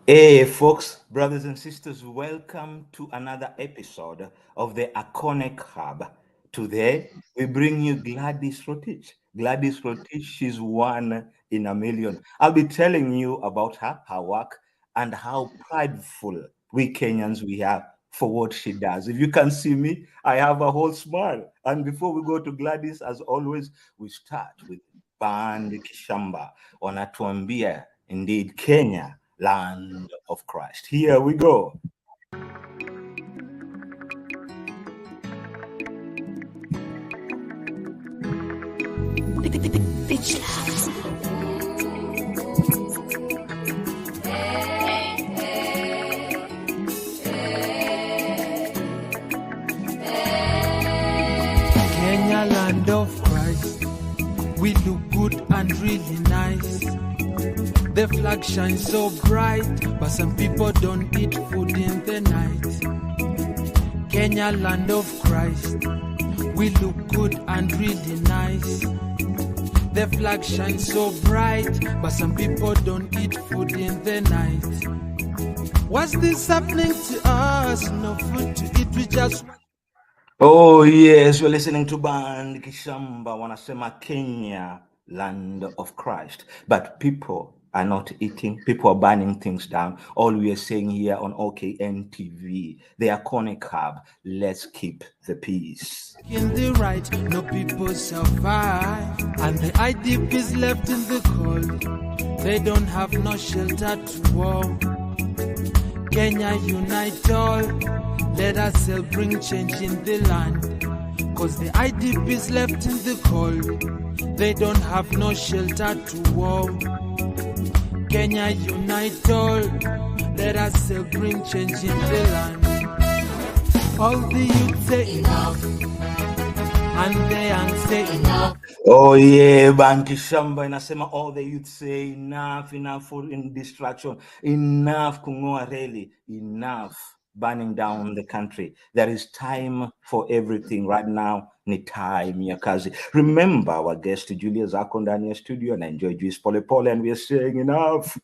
Hey, folks, brothers and sisters, welcome to another episode of the Iconic Hub. Today, we bring you Gladys Rotich. Gladys Rotich, she's one in a million. I'll be telling you about her work, and how prideful we Kenyans we are for what she does. If you can see me, I have a whole smile. And before we go to Gladys, as always, we start with Band Kishamba wanatuambia indeed Kenya, land of Christ. Here we go. Kenya, land of Christ, we look good and really nice. The flag shines so bright, but some people don't eat food in the night. Kenya, land of Christ, we look good and really nice. The flag shines so bright, but some people don't eat food in the night. What's this happening to us? No food to eat, we just... Oh yes, we're listening to Band Kishamba wanasema Kenya, land of Christ. But people are not eating, people are burning things down. All we are saying here on OKN TV, the Iconic Hub, let's keep the peace. In the right, no people survive, and the IDPs left in the cold. They don't have no shelter to war. Kenya, unite all. Let us help bring change in the land. Cause the IDPs left in the cold. They don't have no shelter to war. Kenya, unite all. Let us help bring change in the land. All the youth say enough, and the young say enough. Oh yeah, Banki Shamba inasema all the youth say enough for in distraction, enough kungoa reli, enough burning down the country. There is time for everything right now. Ni time ya kazi. Remember our guest Julia Zako ndani ya studio and enjoy juice pole pole, and we are saying enough.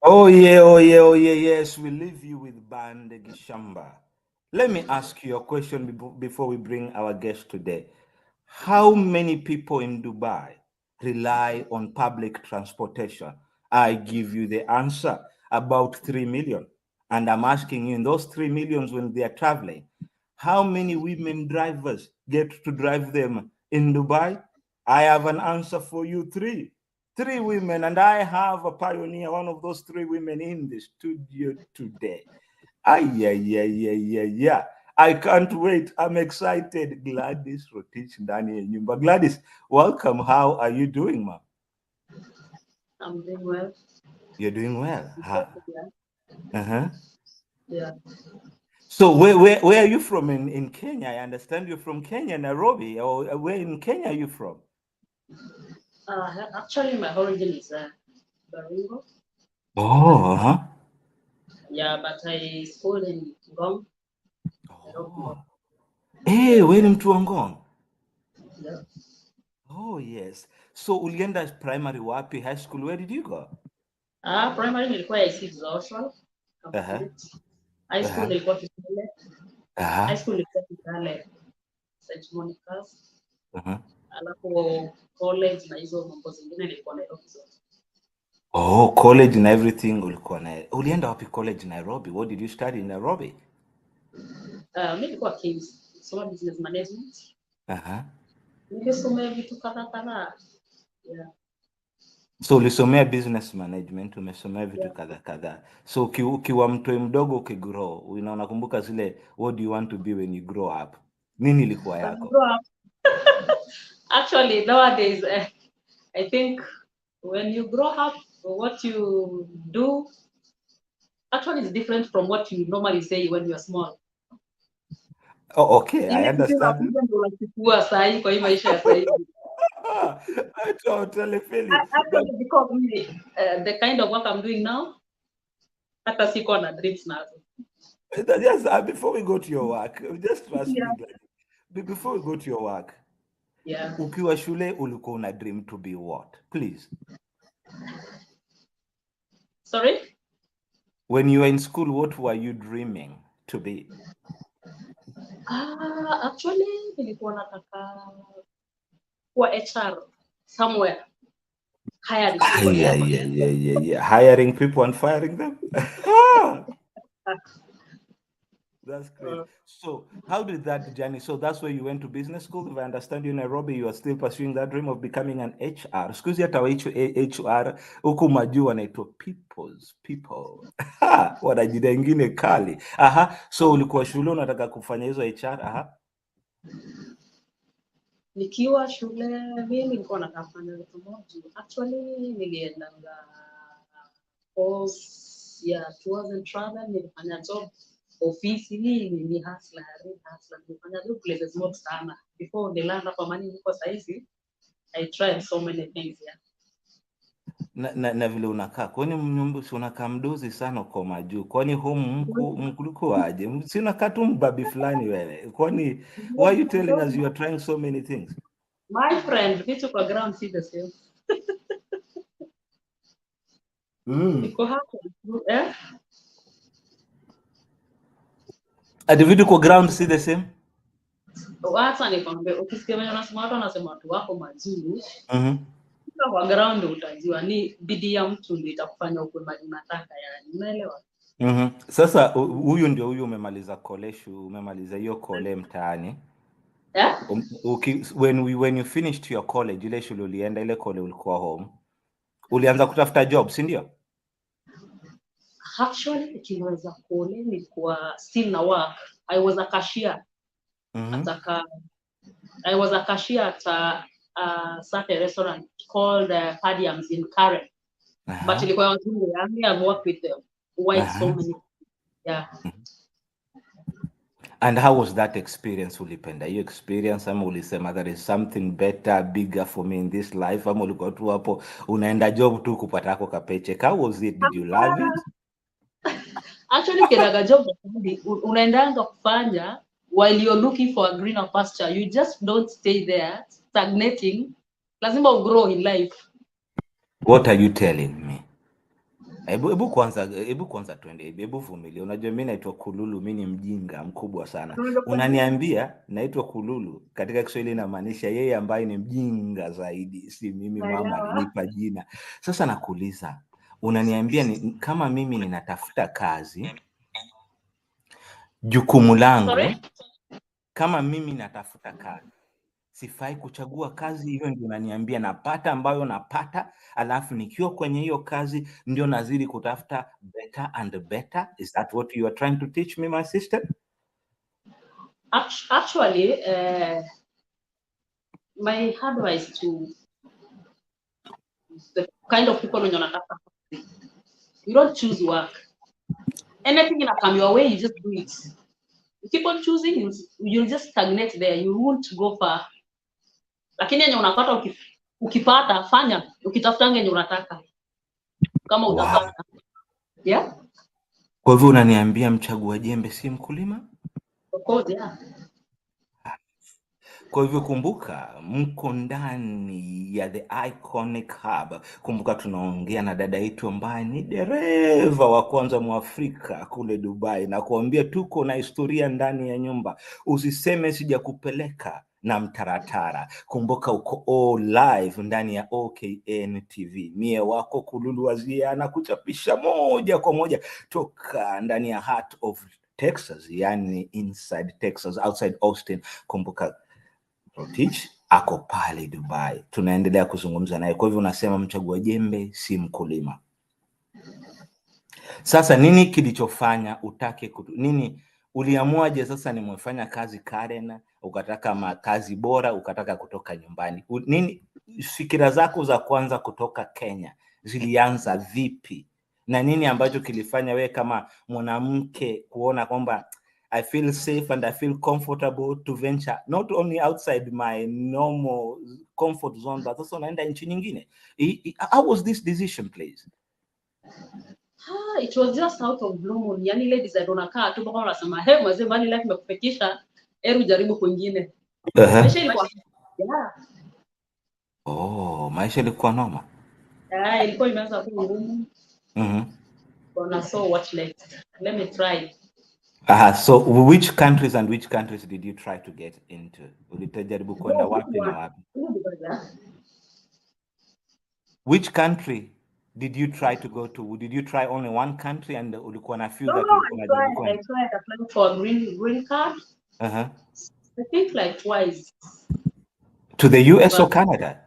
Oh yeah, yes. We leave you with Band Gishamba. Let me ask you a question before we bring our guest today. How many people in Dubai rely on public transportation? I give you the answer, about 3 million. And I'm asking you, in those 3 millions when they are traveling, how many women drivers get to drive them in Dubai? I have an answer for you, three women, and I have a pioneer, one of those 3 women in the studio today. Yeah. I can't wait. I'm excited. Gladys Rotich ndani ya nyumba. Gladys, welcome. How are you doing, ma'am? I'm doing well. You're doing well. Yeah. Yeah. So where are you from in Kenya? I understand you're from Kenya, Nairobi. Or where in Kenya are you from? Actually, my origin is Baringo. Oh, Yeah, but I schooled in Ngong. Oh. Hey, where in Tuangong? Yeah. Oh, yes. So ulienda primary wapi? High school, where did you go? Primary nilikuwa IC Exhaustion. High school nilikuwa Kitale. High school nilikuwa Kitale. St. Monica's. Alafu college na hizo mambo zingine nilikuwa Nairobi zote. Oh, college and everything ulikuwa na. Ulienda wapi college Nairobi? What did you study in Nairobi? Mimi nilikuwa Kings, soma business management. Nilisomea vitu kadhaa. Yeah. So ulisomea business management, umesomea vitu kadhaa. So ukiwa mtoi mdogo ukigrow, unakumbuka zile what do you want to be when you grow up? Nini ilikuwa yako? Actually, nowadays, I think when you grow up, what you do actually is different from what you normally say when you're small. Oh, okay, I understand. Totally feel you. Actually, because the kind of work I'm doing now, hata siko na dreams nazo. Yes, before we go to your work, just trust me, Gladys. Before we go to your work, ukiwa shule ulikuwa una dream to be what? Please. Sorry? When you were in school, what were you dreaming to be? Actually, nilikuwa nataka kuwa HR somewhere. Hiring people. Yeah. Hiring people and firing them. That's great. So how did that journey? So that's where you went to business school. If I understand you in Nairobi, you are still pursuing that dream of becoming an HR. Excuse hata HR huku majuu wanaitwa people. Wanajida ingine kali. So ulikuwa shule unataka kufanya hizo HR? Nikiwa shule mimi nilikuwa nataka kufanya vitu moja. Actually nilienda course ya tours and travel, nilifanya job ofisi ni hustler. Nilifanya job places mob sana before nilanda kwa mani niko saizi. I tried so many things Na vile unakaa kwani mnyumbusi unakaa mdozi sana kwa majuu, kwani home mkuliko aje? Si unakaa tu mbabi fulani wewe, kwani why are you telling us you are trying so many things? My friend, vitu kwa ground see the same. Iko hapo Ati vitu kwa ground see the same? Wacha nikwambie, ukisikia wenye wanasema watu wanasema watu wako majuu. Kwa ground utajua ni bidii ya mtu ndio itakufanya ukue mali unataka, yani unaelewa? Sasa huyu ndio huyu umemaliza college, umemaliza hiyo kole mtaani. When you finished your college, ile shule ulienda, ile kole ulikuwa home, ulianza kutafuta job, si ndio? Actually nikianza kole nilikuwa still na work. I was a cashier. I was a cashier at a certain restaurant called Padiums in Karen. But ilikuwa wazungu, I've worked with them white so many. And how was that experience? Ulipenda hiyo experience ama ulisema there is something better, bigger for me in this life, ama ulikuwa tu hapo unaenda job tu kupata yako ka paycheck? How was it? Did you love it? Actually kinaga job unaendanga kufanya while you're looking for a greener pasture. You just don't stay there stagnating. Lazima ugrow in life. What are you telling me? Hebu kwanza twende, hebu vumilia. Unajua mimi naitwa Kululu, mimi ni mjinga mkubwa sana. Unaniambia naitwa Kululu, katika Kiswahili inamaanisha yeye ambaye ni mjinga zaidi, si mimi, mama alinipa jina. Sasa nakuuliza, unaniambia kama mimi ninatafuta kazi, jukumu langu kama mimi natafuta kazi, sifai kuchagua kazi hiyo ndio unaniambia napata ambayo napata, alafu nikiwa kwenye hiyo kazi ndio nazidi kutafuta better and better? Is that what you are trying to teach me, my sister? Actually, my advice to the kind of people when you're not, you don't choose work. Anything in a come your way, you just do it. You keep on choosing, you'll just stagnate there. You won't go far. Lakini yenye unapata ukipata fanya, ukitafutanga yenye unataka. Kama utapata. Yeah? Kwa hivyo unaniambia mchagua jembe si mkulima? Of course, yeah. Kwa hivyo kumbuka, mko ndani ya the iconic hub. Kumbuka tunaongea na dada yetu ambaye ni dereva wa kwanza Mwafrika kule Dubai, na kuambia tuko na historia ndani ya nyumba. Usiseme sijakupeleka na mtaratara. Kumbuka uko all live ndani ya OKN TV. Mie wako Kululu Wazia na kuchapisha moja kwa moja toka ndani ya heart of Texas, yani inside Texas, outside Austin. Kumbuka Kiprotich ako pale Dubai, tunaendelea kuzungumza naye. Kwa hivyo unasema mchagua jembe si mkulima. Sasa nini kilichofanya utake nini? Uliamuaje sasa nimefanya kazi Karen, ukataka kazi bora, ukataka kutoka nyumbani? Nini fikira zako za kwanza kutoka Kenya zilianza vipi? Na nini ambacho kilifanya we kama mwanamke kuona kwamba I feel safe and I feel comfortable to venture not only outside my normal comfort zone, but also naenda nchi nyingine. How was this decision, please? It was just out of blue moon. Yani ile design unakaa tu mpaka unasema hey mzee, bali life imekufikisha, hebu jaribu kwingine. Maisha ilikuwa maisha ilikuwa noma. Ilikuwa imeanza kuwa ngumu. So what next? Let me try. So which countries did you try to get into? Ulitajaribu kwenda wapi na wapi? Which country did you try to go to? Did you try only one country and ulikuwa na few that ulikuwa unajaribu kwenda? I tried applying for a green card. I think like twice. To the US or Canada?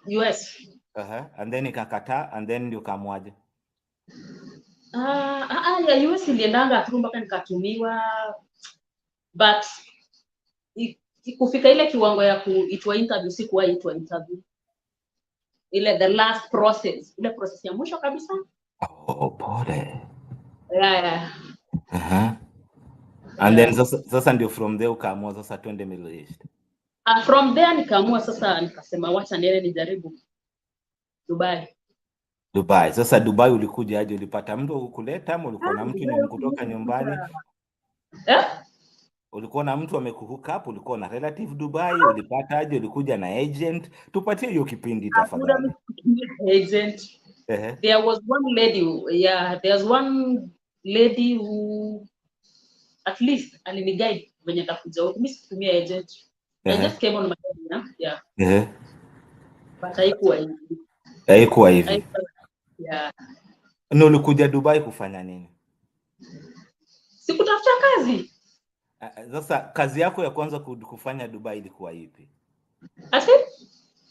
US. And then ikakataa, and then ndio kamwaje? Ya US iliendanga tu mpaka nikatumiwa, but ikufika ile kiwango ya kuitwa interview, sikuwa itwa interview. Ile the last process, ile process ya mwisho kabisa. Pole. Yeah. And then sasa ndio from there ukaamua sasa twende Middle East. From there nikaamua sasa, nikasema wacha niende nijaribu Dubai. Sasa Dubai ulikuja aje? Ulipata mtu kukuleta ama ulikuwa na mtu kutoka nyumbani? Ulikuwa na mtu amekuhook up? Ulikuwa na relative Dubai? Ulipata aje? Ulikuja na agent? Tupatie hiyo kipindi tafadhali. Agent. There was one lady who at least aliniguide venye nitakuja huko. Mimi situmia agent. I just came on my own, But haikuwa hivi. Yeah. Na ulikuja Dubai kufanya nini? Sikutafuta kazi. Sasa kazi yako ya kwanza kufanya Dubai ilikuwa ipi?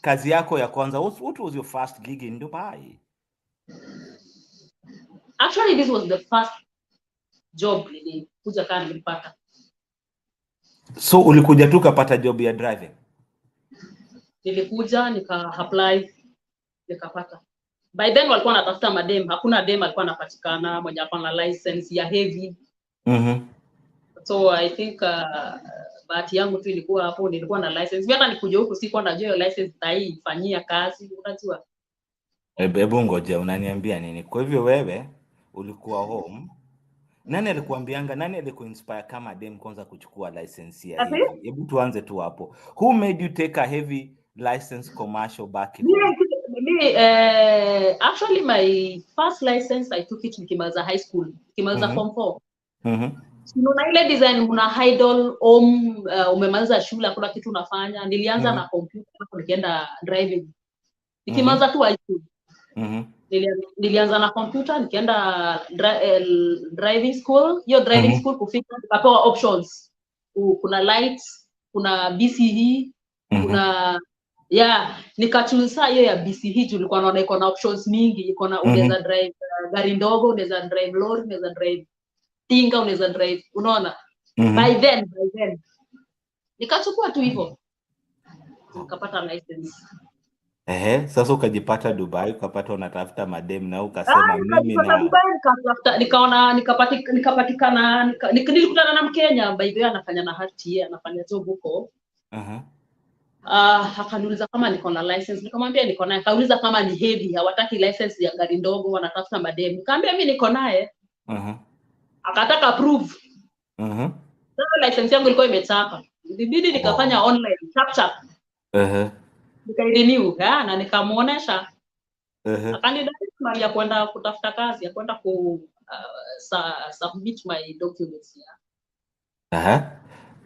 Kazi yako ya kwanza, what was your first gig in Dubai? Actually, this was the first job nilikuja kana nilipata. So ulikuja tu kapata job ya driving? Nilikuja nika apply nikapata. By then walikuwa wanatafuta madem, hakuna dem alikuwa anapatikana mwenye alikuwa na license ya heavy. So I think bahati yangu tu ilikuwa hapo, nilikuwa na license. Hata nikuja huko sikuwa najua hiyo license taifanyia kazi, unajua. Hebu ngoja, unaniambia nini? Kwa hivyo wewe ulikuwa home, nani alikuambianga, nani alikuinspire kama dem kwanza kuchukua license ya heavy? Hebu tuanze tu hapo. Who made you take a heavy license commercial back in actually my first license I took it nikimaliza high school, nikimaliza form 4. Unaona ile design una idle umemaliza shule hakuna kitu unafanya. Nilianza na computer nikaenda driving. Nikimaliza tu high school. Nilianza na computer nikaenda driving school. Hiyo driving school kufika tukapewa options. Kuna lights, kuna BCE, kuna nikachusa hiyo ya BCE. Tulikuwa naona iko na options mingi, iko na unaweza drive gari ndogo, unaweza drive lorry, unaweza drive tinga, unaweza drive, unaona. By then nikachukua tu hivyo nikapata license. Sasa ukajipata Dubai, ukapata unatafuta madem na ukasema mimi na Dubai nikaona nikapatikana nilikutana na Mkenya by the way anafanya na hati, anafanya job huko. Akaniuliza kama niko na license, nikamwambia niko naye. Akauliza kama ni heavy, hawataki license ya gari ndogo, wanatafuta madem. Nikamwambia mimi niko naye. Akataka proof. Sasa license yangu ilikuwa imechapa. Ilibidi nikafanya online chap. Nikarenew na nikamuonesha. Akanidai mali ya kwenda kutafuta kazi, ya kwenda submit my documents.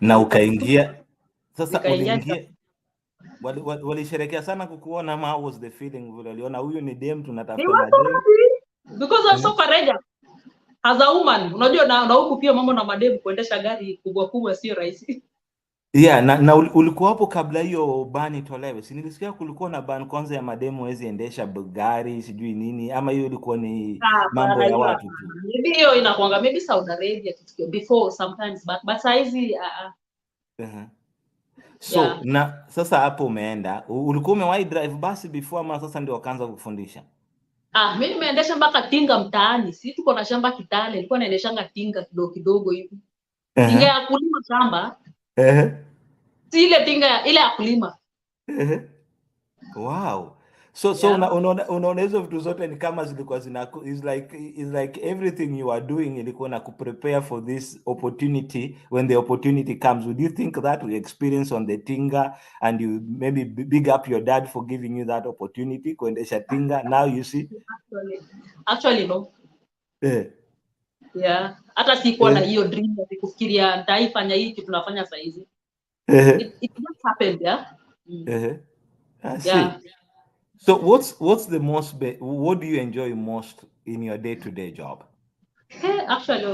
Na ukaingia. Sasa uliingia. Walisherekea sana kukuona ama how was the feeling vile waliona huyu ni dem tunatafuta madem? Because I'm so courageous. As a woman, unajua na huku pia mambo na madem kuendesha gari kubwa sio rahisi. Na ulikuwa hapo kabla hiyo ban itolewe. Si nilisikia kulikuwa na ban kwanza ya madem wezi endesha gari sijui nini, ama hiyo ilikuwa ni mambo ya watu tu? Maybe hiyo inakuanga maybe Saudi Arabia before sometimes but saizi So na sasa hapo umeenda, ulikuwa umewahi drive basi before ama sasa ndio wakaanza kufundisha? Mimi nimeendesha mpaka tinga mtaani. Si tuko na shamba Kitale, nilikuwa naendeshanga tinga kidogo hivi. Tinga ya kulima shamba. Si ile tinga ile ya kulima. Wow. So unaona hizo vitu zote ni kama zilikuwa is like everything you are doing ilikuwa na kuprepare for this opportunity when the opportunity comes. Would you think that we experience on the tinga and you maybe big up your dad for giving you that opportunity kuendesha tinga? Now you see. Actually no. Yeah. Hata sikuwa na hiyo dream ya kufikiria nitaifanya hii kitu tunafanya sasa hizi. It just happened, yeah. I see. Yeah. So what's the most what do you enjoy most in your day-to-day job? Actually,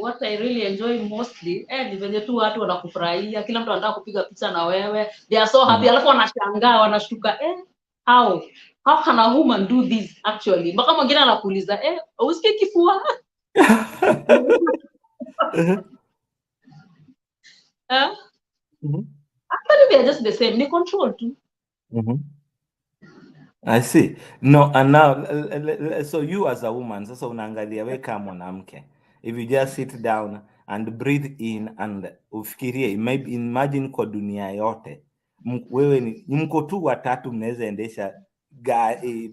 what I really enjoy mostly ni venye tu watu wanakufurahia, kila mtu anataka kupiga picha na wewe. They are so happy. Alafu wanashangaa, wanashtuka how can a woman do this actually? Mpaka mwingine anakuuliza usikii kifua? Actually we are just the same. Ni control too. I see. No, and now, so you as a woman, sasa unaangalia we kama mwanamke, if you just sit down and breathe in and ufikirie, imagine kwa dunia yote, wewe ni mko tu watatu mnaweza endesha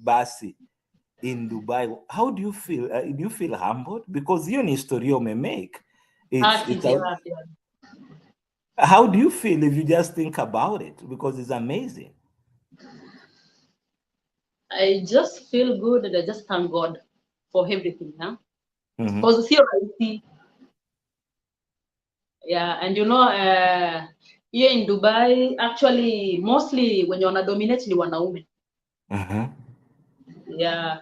basi in Dubai. How do you feel? Do you feel humbled? Because hiyo ni historia umemake. How do you feel if you just think about it? Because it's amazing. I just feel good and I just thank God for everything, huh? Because here I see, yeah, and you know, here in Dubai, actually, mostly when you wanna dominate ni wanaume. Yeah.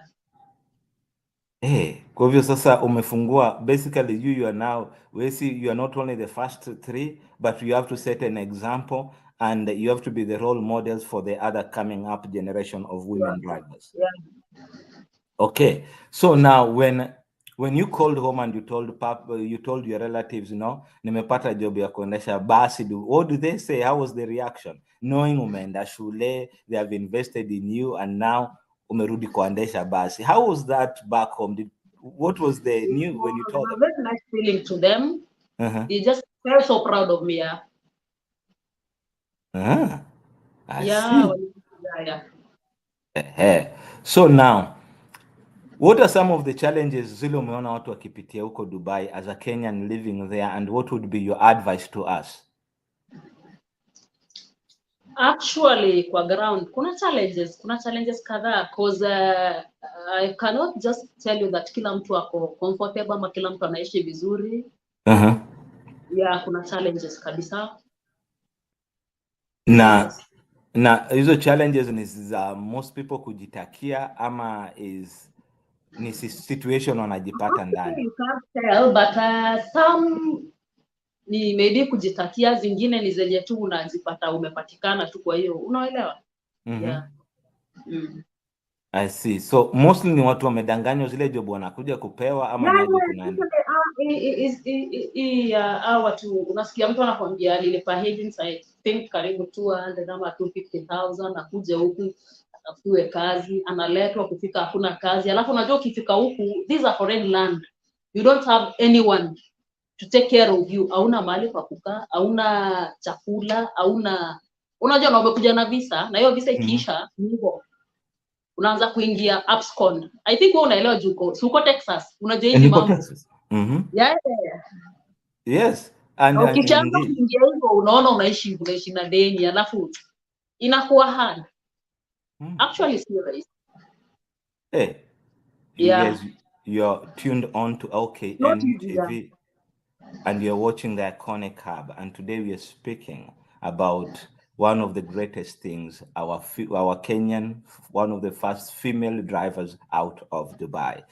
Kwa hivyo sasa umefungua, basically you are now, we see you are not only the first three, but you have to set an example and you have to be the role models for the other coming up generation of women drivers. Yeah. Okay, so now when you called home and you told your relatives, nimepata job ya kuendesha basi, what do they say? How was the reaction? Knowing umeenda shule, they have invested in you and now umerudi kuendesha basi. How was that back home? What was the news when you told them? Very nice feeling to them. They just felt so proud of me. I see. So now, what are some of the challenges zile umeona watu wakipitia huko Dubai as a Kenyan living there, and what would be your advice to us? Actually, kwa ground, kuna challenges kadhaa, because I cannot just tell you that kila mtu ako comfortable ama kila mtu anaishi vizuri. Yeah, kuna challenges kabisa. Na hizo challenges ni za most people kujitakia ama ni situation wanajipata ndani? You can't tell, but some ni maybe kujitakia, zingine ni zenye tu unajipata umepatikana tu, kwa hiyo unaelewa. Yeah. I see. So mostly ni watu wamedanganywa zile job wanakuja kupewa ama ni aje kunaenda? Watu unasikia mtu anakwambia nilipa agents I think karibu 200 ama 250,000 akuje huku atafutiwe kazi, analetwa kufika hakuna kazi. Alafu unajua ukifika huku, these are foreign land, you don't have anyone to take care of you. Hauna mahali pa kukaa, hauna chakula, unajua na umekuja na visa, na hiyo visa ikiisha hivyo unaanza kuingia abscond. I think wewe unaelewa juko. Uko Texas, unajua hizi mambo. Yeah. Yes. And ukianza kuingia hivyo unaona unaishi na deni, alafu inakuwa hard. Actually serious. Yes, you're tuned on to LKN TV and you're watching the Iconic Hub, and today we are speaking about one of the greatest things, our Kenyan, one of the first female drivers out of Dubai.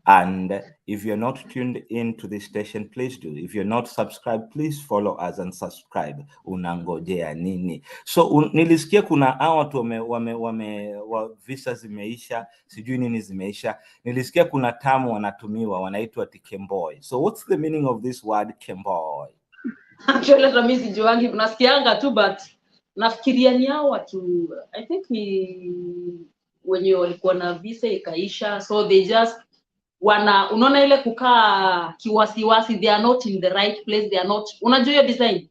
And if you're not tuned in to this station, please do. If you're not subscribed, please follow us and subscribe. Unangojea nini? So nilisikia kuna hawa watu visa zimeisha, sijui nini zimeisha. Nilisikia kuna tamu wanatumiwa, wanaitwa kemboy. So what's the meaning of this word kemboy? Actually, mimi sijuangi, nasikianga tu, but nafikiria ni hao watu, I think ni wenye walikuwa na visa ikaisha, so they just unaona ile kukaa kiwasiwasi, they are not in the right place, they are not, unajua hiyo design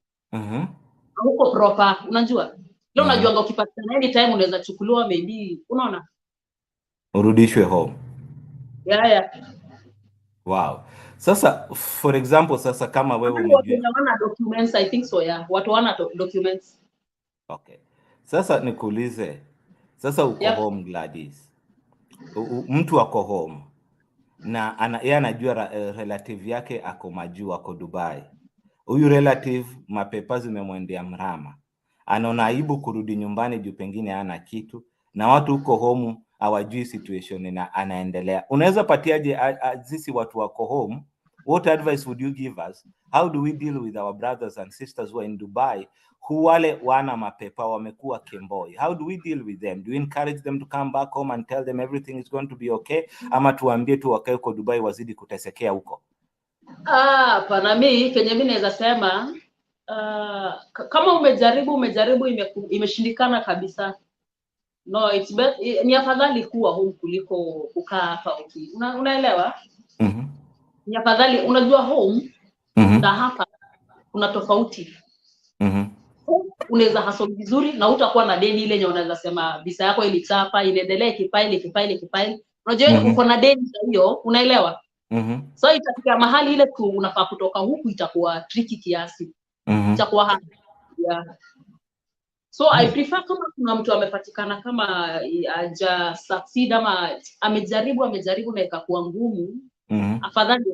huko proper, unajua leo unajua ukipatikana anytime unaweza chukuliwa maybe, unaona urudishwe home. Yeah. Wow. Sasa for example, sasa kama wewe umejua wana documents, I think so, yeah, watu wana documents. Okay. Sasa nikuulize, sasa uko home Gladys, mtu ako home na yeye anajua relative yake ako majuu, ako Dubai. Huyu relative mapepa zimemwendea mrama, anaona aibu kurudi nyumbani juu pengine hana kitu, na watu huko home hawajui situation na anaendelea. Unaweza patiaje sisi watu wako home? What advice would you give us? How do we deal with our brothers and sisters who are in Dubai, who wale wana mapepa wamekuwa kemboi? How do we deal with them? Do we encourage them to come back home and tell them everything is going to be okay? Ama tuambie tu wakae huko Dubai wazidi kutesekea huko? Pana mimi kenye mimi naweza sema, kama umejaribu imeshindikana kabisa, no, it's better, ni afadhali kuwa home kuliko kukaa hapa. Unaelewa? Ni afadhali, unajua home na hapa kuna tofauti. Unaweza hustle vizuri na utakuwa na deni ile yenye unaweza sema visa yako ilichapa, inaendelea kipaili. Unajua uko na deni hiyo, unaelewa? So itafika mahali ile unafaa kutoka huku, itakuwa tricky kiasi. Itakuwa hard. Yeah. So I prefer kama kuna mtu amepatikana kama haja succeed ama amejaribu na ikakuwa ngumu, afadhali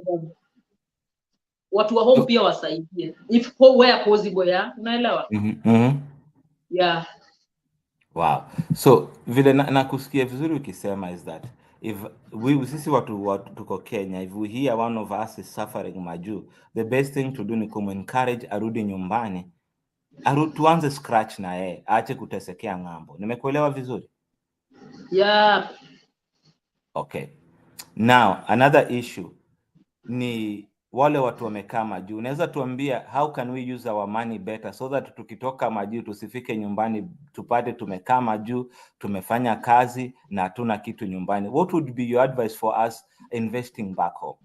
watu wa home pia wasaidie if where possible, yeah, unaelewa? Yeah. Wow. So vile nakusikia vizuri ukisema is that if sisi watu tuko Kenya, if we hear one of us is suffering majuu, the best thing to do ni kumencourage arudi nyumbani, tuanze scratch na yeye, aache kutesekea ng'ambo. Nimekuelewa vizuri? Yeah. Okay. Now another issue ni wale watu wamekaa majuu. Unaweza tuambia how can we use our money better so that tukitoka majuu tusifike nyumbani tupate tumekaa majuu, tumefanya kazi na hatuna kitu nyumbani? What would be your advice for us investing back home?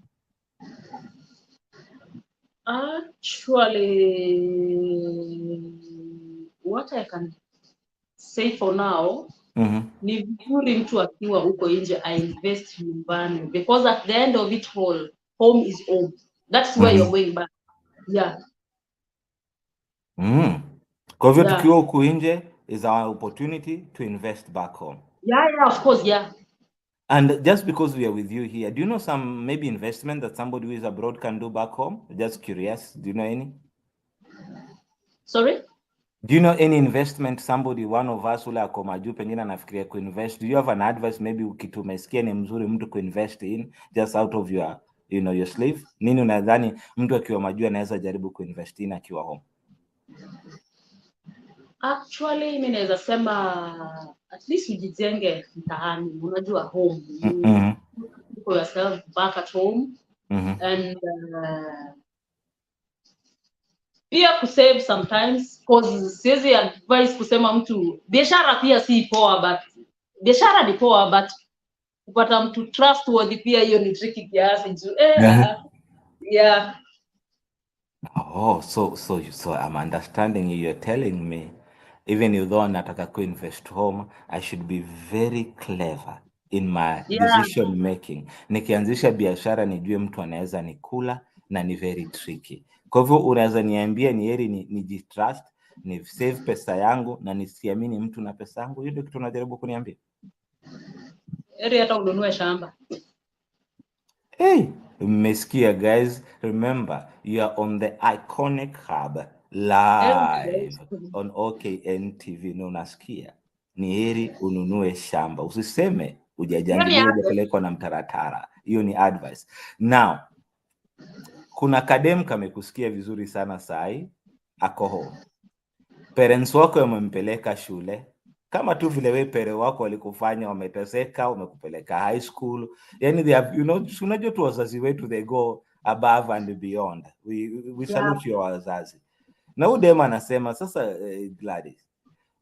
Actually, what I can say for now, ni vizuri mtu akiwa huko nje invest nyumbani, because at the end of it all, home is home. That's where you're going back. Yeah. Kwa hivyo tukiwa huko nje is our opportunity to invest back home. Yeah, of course, yeah. And just because we are with you here, do you know some maybe investment that somebody who is abroad can do back home? Just curious. Do you know any? Sorry? Do you know any investment somebody, one of us ule ako majuu pengine anafikiria kuinvest? Do you have an advice maybe ukitumesikia ni mzuri mtu kuinvest in just out of your, your sleeve? Nini unadhani mtu akiwa majuu anaweza jaribu kuinvest in akiwa home? Actually, mimi naweza sema at least ujijenge mtaani, unajua home. For yourself back at home. And pia kusave sometimes, cause siwezi advice kusema mtu biashara pia si poa, but biashara ni poa, but kupata mtu trustworthy pia hiyo ni tricky kiasi juu. Yeah. Oh, so I'm understanding you. You're telling me even though nataka kuinvest home, I should be very clever in my decision making. Nikianzisha biashara nijue mtu anaweza nikula na ni very tricky. Kwa hivyo unaweza niambia ni heri nijitrust, ni save pesa yangu na nisiamini mtu na pesa yangu? Hiyo ndio kitu unajaribu kuniambia? Heri hata ununue shamba. Hey, mmesikia guys? Remember, you are on the iconic hub live on OKN TV. Na unasikia ni heri ununue shamba, usiseme hujajangiliwa hujapelekwa na mtaratara. Hiyo ni advice. Now kuna kadem kamekusikia vizuri sana sai, ako home, parents wako wamempeleka shule kama tu vile wewe pere wako walikufanya, wameteseka, wamekupeleka high school. Yani they have, unajua tu wazazi wetu, they go above and beyond. We salute your wazazi. Na udema anasema sasa, Gladys,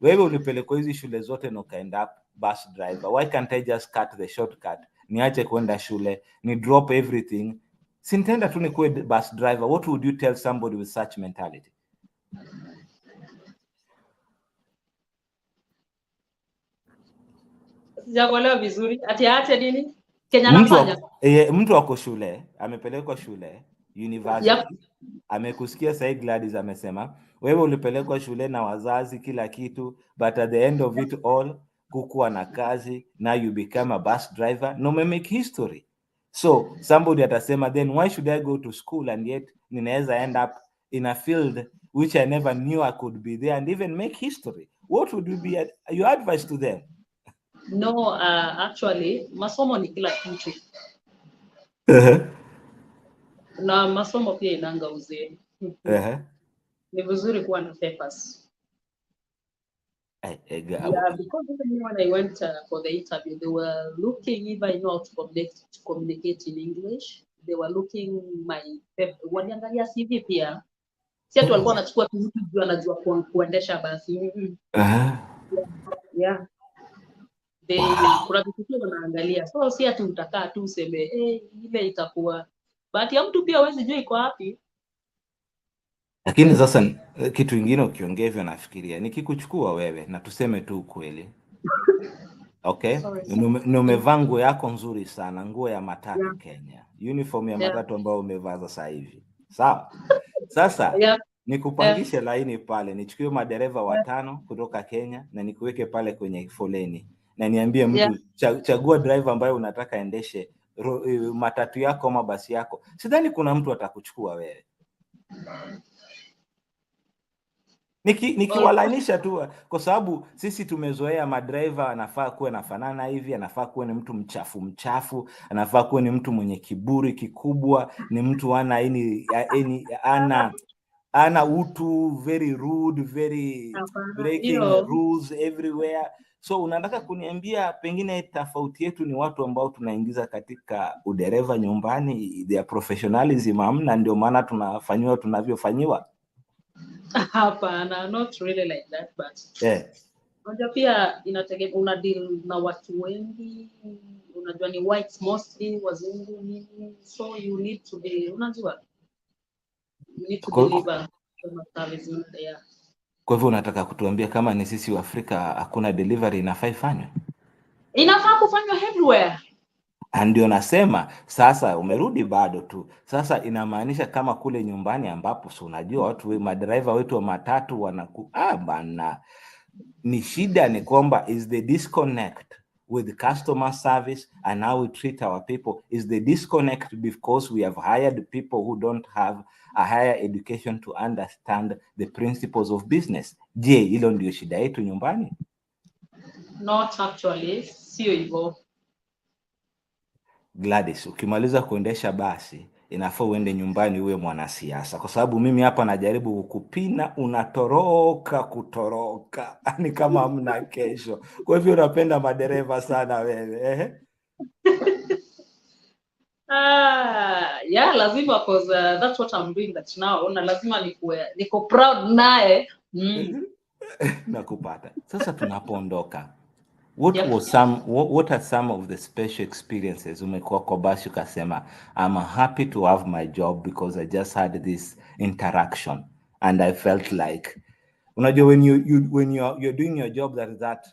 wewe ulipelekwa hizi shule zote na ukaenda bus driver, why can't I just cut the shortcut niache kwenda shule, ni drop everything, sintenda tu nikuwe bus driver. What would you tell somebody with such mentality? Sijakuelewa vizuri. Ati aache nini? Kenya anafanya. Mtu ako shule, amepelekwa shule, university. Amekusikia sahi Gladys amesema, wewe ulipelekwa shule na wazazi kila kitu, but at the end of it all, kukuwa na kazi, now you become a bus driver, no me make history. So somebody atasema, then why should I go to school and yet ninaweza end up in a field which I never knew I could be there and even make history? What would you be your advice to them? No, actually, masomo ni kila kitu. Na masomo pia inanga uzee. Ni vizuri kuwa na papers. Yeah, because even when I went for the interview, they were looking if I know how to communicate in English. They were looking my paper. Waliangalia CV pia. Si ati walikuwa wanachukua tu mtu juu anajua kuendesha basi. Yeah. Kuna vitu pia wanaangalia. So si ati utakaa tu useme ile itakuwa. Bahati ya mtu pia hawezi jua iko wapi. Lakini sasa kitu kingine ukiongea hivyo nafikiria nikikuchukua wewe na tuseme tu ukweli. Okay? Umevaa nguo yako nzuri sana, nguo ya matatu Kenya. Uniform ya matatu ambayo umevaa sasa hivi. Sawa? Sasa nikupangishe laini pale, nichukue madereva 5 kutoka Kenya na nikuweke pale kwenye foleni. Na niambie mtu chagua driver ambaye unataka endeshe matatu yako ama basi yako. Sidhani kuna mtu atakuchukua wewe. Nikiwalainisha tu kwa sababu sisi tumezoea madriver anafaa kuwe nafanana hivi, anafaa kuwe ni mtu mchafu, anafaa kuwe ni mtu mwenye kiburi kikubwa, ni mtu ana utu, very rude, very breaking rules everywhere. So unataka kuniambia pengine tofauti yetu ni watu ambao tunaingiza katika udereva nyumbani, their professionalism hamna, ndio maana tunafanywa tunavyofanywa? Hapana, not really like that, but unajua pia inategemea una deal na watu wengi, unajua ni whites mostly, wazungu nini, so you need to be, unajua you need to deliver service in there. Kwa hivyo unataka kutuambia kama ni sisi wa Afrika hakuna delivery inafaa ifanywe? Inafaa kufanywa everywhere. Ndio nasema sasa umerudi bado tu. Sasa inamaanisha kama kule nyumbani ambapo si unajua watu madriver wetu wa matatu bana, ni shida ni kwamba is the disconnect with customer service and how we treat our people, is the disconnect because we have hired people who don't have a higher education to understand the principles of business. Je, hilo ndio shida yetu nyumbani? Not actually, sio hivyo. Gladys, ukimaliza kuendesha basi inafaa uende nyumbani uwe mwanasiasa, kwa sababu mimi hapa najaribu kukupina, kutoroka ni kama hamna kesho. Kwa hivyo unapenda madereva sana wewe yeah, lazima, because that's what I'm doing that now. Na lazima niko proud naye. Nakupata. Sasa tunapoondoka, what are some of the special experiences umekuwa kwa basi ukasema I'm happy to have my job because I just had this interaction and I felt like, unajua when you're doing your job, that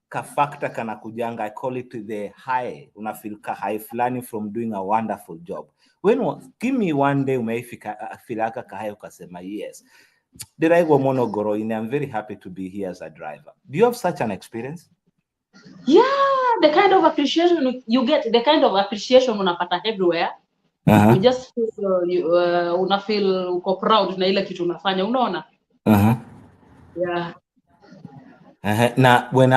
ka factor kana kujanga, I call it the high, unafeel ka high flani from doing a wonderful job. Give me one day umeifika filaka ka high ukasema yes, Diraigo Monogoro, and I'm very happy to be here as a driver. Do you have such an experience? Yeah, the kind of appreciation you get, the kind of appreciation unapata everywhere. You just feel una feel uko proud na ile kitu unafanya, unaona? Yeah. Na when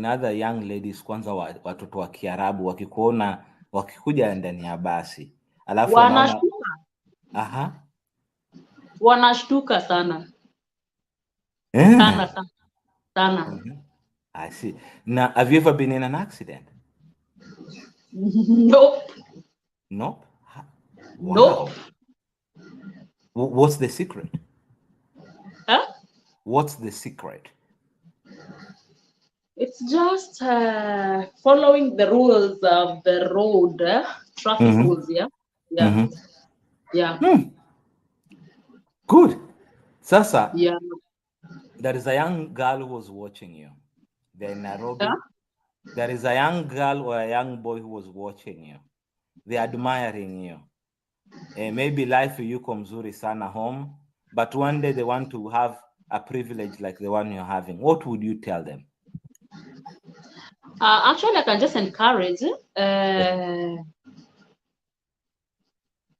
other young ladies, kwanza watoto wa Kiarabu wakikuona wakikuja ndani ya basi, alafu wanashtuka. Wanashtuka sana. Sana. I see. Now, have you ever been in an accident? Nope. Nope? Wow. Nope. What's the secret? Huh? What's the secret? It's just following the rules of the road, traffic rules, yeah? Yeah. Yeah. Good. Sasa, Yeah. there is a young girl who was watching you. They're in Huh? Nairobi. There is a young girl or a young boy who was watching you. They're admiring you. Maybe life you mzuri sana home, but one day they want to have a privilege like the one you're having. What would you tell them? Actually, I can just encourage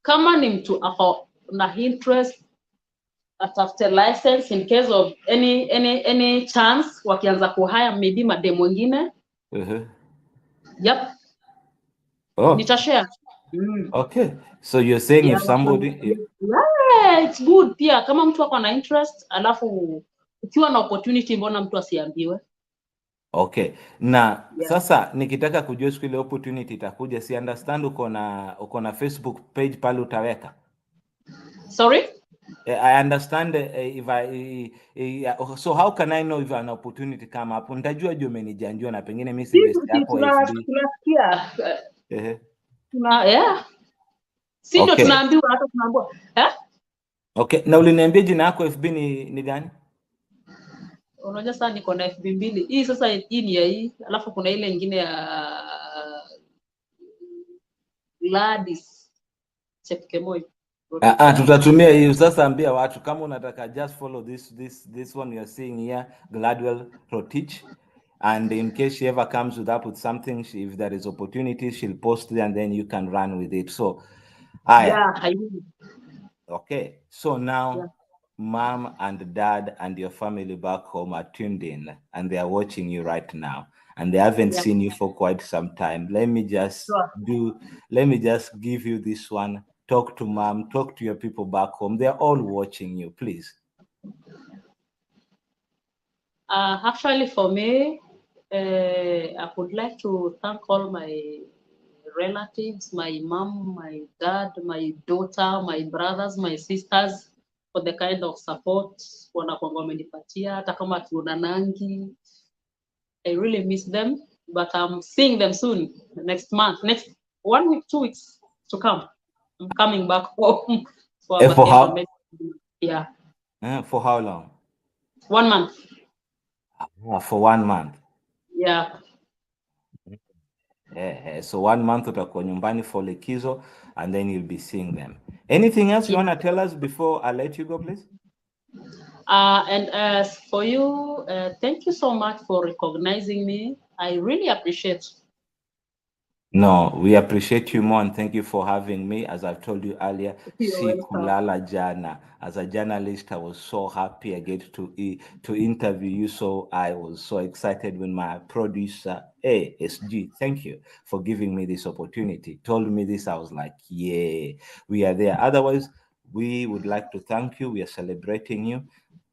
kama ni mtu ako na interest atafute license in case of any chance wakianza kuhire maybe madem wengine. Yep. Oh. Nitashare. Okay. So you're saying if somebody yeah, it's good pia kama mtu ako na interest alafu ukiwa na opportunity mbona mtu asiambiwe? Okay. Na sasa nikitaka kujua siku ile opportunity itakuja, si understand uko na Facebook page pale utaweka? Sorry? I understand so how can I know if an opportunity come up? Nitajua je umenijanjua na pengine mimi si best yako FB. Yeah. Si ndio tunaambiwa hata tunaambiwa. Okay. Na uliniambia jina yako FB ni gani? Unajua sasa niko na FB mbili. Hii sasa hii ni ya hii, alafu kuna ile nyingine ya Gladys Jepkemoi. Tutatumia hiyo sasa, ambia watu kama unataka just follow this one you're seeing here, Gladys Kiprotich, and in case she ever comes up with something, if there is opportunity, she'll post it and then you can run with it. So yeah, I will. Okay, so now mom and dad and your family back home are tuned in and they are watching you right now, and they haven't seen you for quite some time. Let me just give you this one. Talk to mom, talk to your people back home. They're all watching you, please. Actually, for me, I would like to thank all my relatives, my mom, my dad, my daughter, my brothers, my sisters, for the kind of support wanakuanga wamenipatia hata kama tuonanangi. I really miss them, but I'm seeing them soon, next month, next 1 week, 2 weeks to come. I'm coming back home for vacation. Yeah. For how long? 1 month. For 1 month. Yeah. So 1 month utakuwa nyumbani for likizo, and then you'll be seeing them. Anything else you want to tell us before I let you go, please? And as for you, thank you so much for recognizing me. I really appreciate it. No, we appreciate you more, and thank you for having me. As I've told you earlier, Sikulala Jana. As a journalist, I was so happy I get to interview you. So I was so excited when my producer, SG, thank you for giving me this opportunity, told me this. I was like, yeah, we are there. Otherwise, we would like to thank you. We are celebrating you.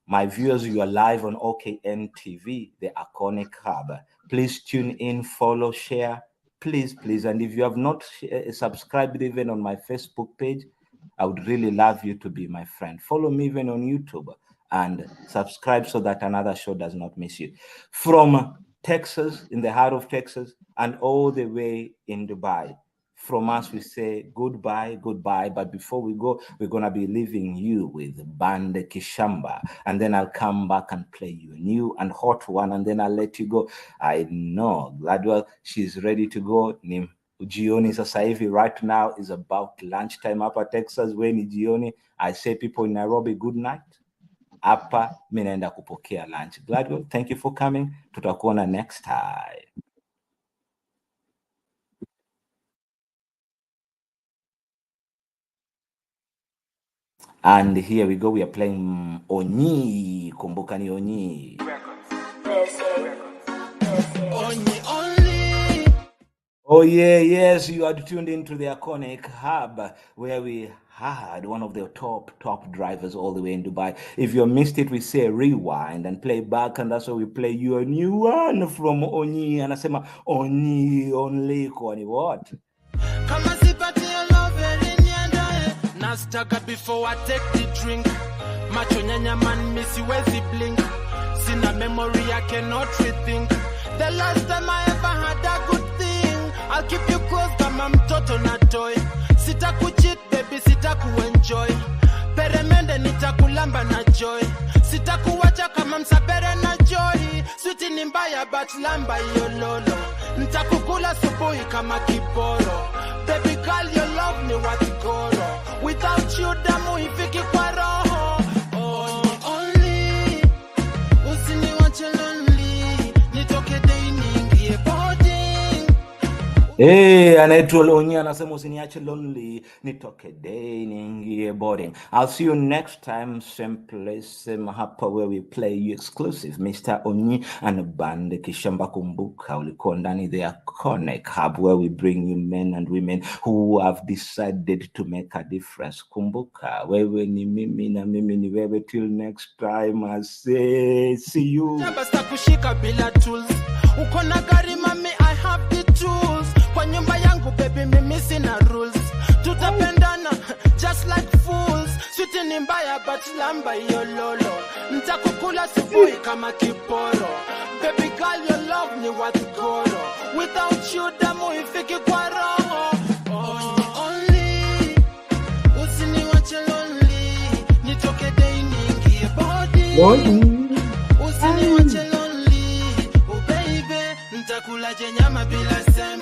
My viewers, you are live on OKN TV, the Iconic Hub. Please tune in, follow, share. Please. And if you have not subscribed even on my Facebook page, I would really love you to be my friend. Follow me even on YouTube and subscribe so that another show does not miss you. From Texas, in the heart of Texas, and all the way in Dubai. From us, we say goodbye. But before we go, we're going to be leaving you with Band Kishamba. And then I'll come back and play you a new and hot one. And then I'll let you go. I know Gladwell, she's ready to go. Jioni sasa hivi right now is about lunchtime upper Texas. When Jioni, I say people in Nairobi, good night. Hapa mimi naenda kupokea lunch. Gladwell, thank you for coming. Tutakuona next time. And here we go. We are playing Onyi. Kumbuka ni Onyi. Oh yeah, yes, you are tuned into the Iconic Hub, where we had one of the top drivers all the way in Dubai. If you missed it, we say rewind and play back, and that's why we play you a new one from Onyi. And I say, Onyi only kwani what? Nastaga before I take the drink. Macho nyanya man missy wezi blink. Sina memory I cannot rethink. The last time I ever had a good thing, I'll keep you close kama mtoto na toy. Sitakucheat baby, sitakuenjoy. Peremende nitakulamba na joy. Sitakuwacha kama msapere na joy. Sweet ni mbaya but lamba iyo lolo. Nitakukula subuhi kama kiporo. Baby girl, your love ni watikoro. Without you damu ifiki kwa roho. Oh, only usiniwache lonely. Nitoke day niingie boarding. Anaitwa Onyi anasema usiniache lonely, nitoke day niingie boarding. I'll see you next time, same place, same hapa, where we play you exclusive. Mr. Onyi and Band Kishamba. Kumbuka ulikuwa ndani the Iconic Hub, where we bring you men and women who have decided to make a difference. Kumbuka wewe ni mimi na mimi ni wewe. Till next time, I say see you. Basta kushika bila tools. Uko na gari mami, I have the tools. Kwa nyumba yangu baby mimi sina rules. Tutapendana just like fools. Sweet ni mbaya but lamba iyo lolo. Nitakukula subuhi kama kiporo. Baby girl, your love ni watikoro. Without you damu ifiki kwa roho. Oh, only usiniwache lonely. Nitoke day niingie boarding. Usiniwache lonely. Oh baby, nitakula nyama bila sembe.